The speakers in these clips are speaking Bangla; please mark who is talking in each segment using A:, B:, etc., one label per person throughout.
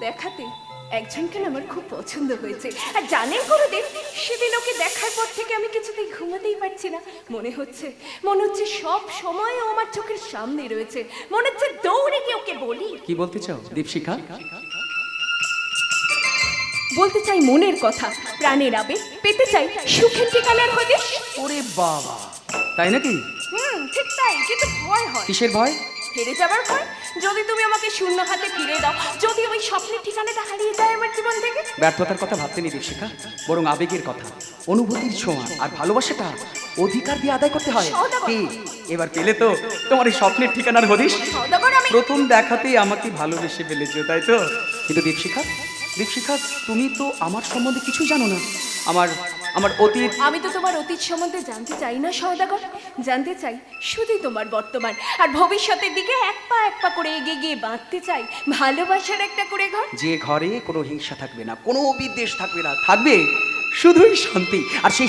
A: দেখাতে একজনকে না আমার খুব পছন্দ হয়েছে। আর জানেন গুরুদেব, সেদিন ওকে দেখার পর থেকে আমি কিছুতেই ঘুমাতেই পারছি না। মনে হচ্ছে সব সময় ও আমার চোখের সামনে রয়েছে। মনে হচ্ছে দৌড়ে গিয়ে ওকে বলি।
B: কি বলতে চাও দীপশিখা?
A: বলতে চাই মনের কথা, প্রাণের আবেগ, পেতে চাই সুখের ঠিকানার হদিশ।
B: ওরে বাবা, তাই নাকি?
A: ঠিক তাই, কিন্তু ভয় হয়।
B: কিসের ভয়?
A: হেরে যাবার ভয়। যদি তুমি আমাকে শূন্য হাতে ফিরে দাও, যদি ওই স্বপ্নের ঠিকানাটা হারিয়ে যায় আমার জীবন থেকে।
B: ব্যর্থতার কথা ভাবতে নি দীপশিখা, বরং আবেগের কথা, অনুভূতির ছোঁয়া আর ভালোবাসাটা অধিকার দিয়ে আদায় করতে হয়। কি এবার পেলে তো তোমার এই স্বপ্নের ঠিকানার হদিশ? প্রথম দেখাতেই আমাকে ভালোবেসে ফেলেছো, তাই তো? কিন্তু দীপশিখা, তুমি তো আমার সম্বন্ধে কিছুই জানো না। আমার অতীত।
A: আমি তো তোমার অতীত সম্বন্ধে জানতে চাই না সওদাগর। জানতে চাই শুধুই তোমার বর্তমান আর ভবিষ্যতের দিকে এক পা করে এগিয়ে গিয়ে বাঁধতে চাই ভালোবাসার একটা করে ঘর।
B: যে ঘরে কোনো হিংসা থাকবে না, কোনো বিদ্বেষ থাকবে না, থাকবে শুধুই শান্তি। আর সেই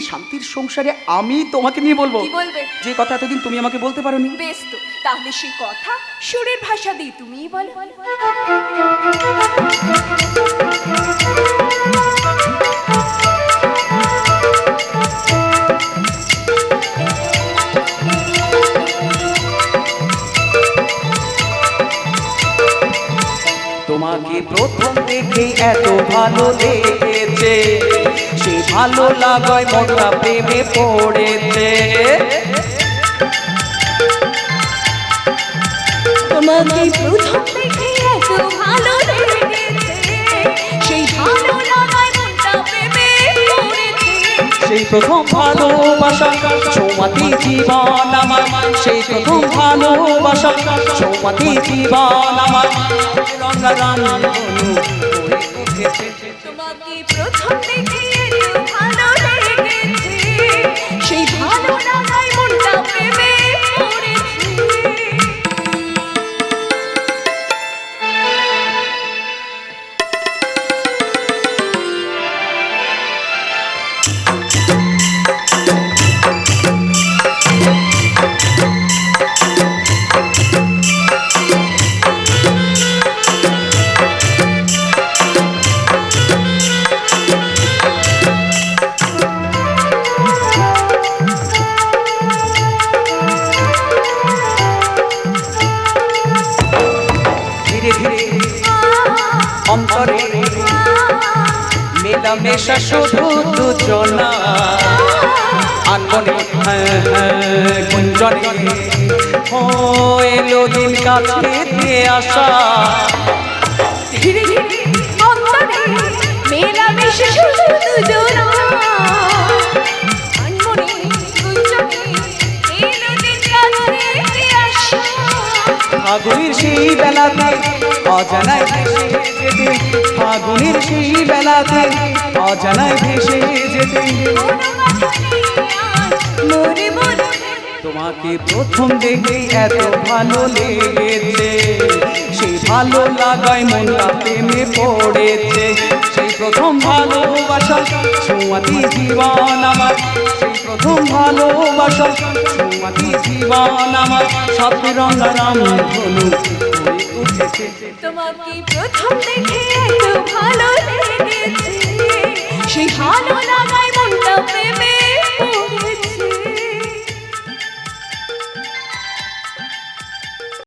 B: শান্তির সংসারে আমি তোমাকে নিয়ে বলবো।
A: কি বলবে?
B: যে কথা এতদিন তুমি আমাকে বলতে পারোনি।
A: বেশ তো, তাহলে সেই কথা সুরের ভাষা দিয়ে তুমিই বলো।
B: তোমাকে প্রথম দেখে এত ভালো লেগেছে, সে ভালো লাগায় মনটা প্রেমে পড়েছে।
A: তোমাকে প্রথম দেখে এত ভালো লেগেছে, সেই ভালো লাগায় মনটা প্রেমে পড়েছে।
B: সেই প্রথম ভালোবাসা ছোঁয়াতে জীবন আমার, সেই প্রথম ভালোবাসা ছোঁয়াতে জীবন আমার।
A: তোমাকে প্রথম দেখে এত ভালো লেগেছে, সেই ভালো লাগায় মনটা প্রেমে পড়েছে।
B: অন্তরে মেলামেশা শুধু দুজনা, আনমনে গুঞ্জনে এলো দিন কাছে দিয়ে আসা।
A: ধীরে ধীরে অন্তরে মেলামেশা শুধু দুজনা, আনমনে গুঞ্জনে এলো দিন কাছে দিয়ে আসা।
B: ফাগুনের সেই বেলাতে অজানায় ভেসে যেতে, ফাগুনের সেই বেলাতে অজানায় ভেসে যেতে। তোমাকে প্রথম দেখে এত ভালো লেগেছে, সেই ভালো লাগায় মনটা প্রেমে পড়েছে। সেই প্রথম ভালোবাসা ছোঁয়াতে জীবন আমার, সেই প্রথম ভালোবাসা ছোঁয়াতে জীবন আমার। সাথে রঙারাম ধনু হয়ে উঠেছে।
A: তোমাকে প্রথম দেখে এত ভালো লেগেছে, সেই ভালো লাগায়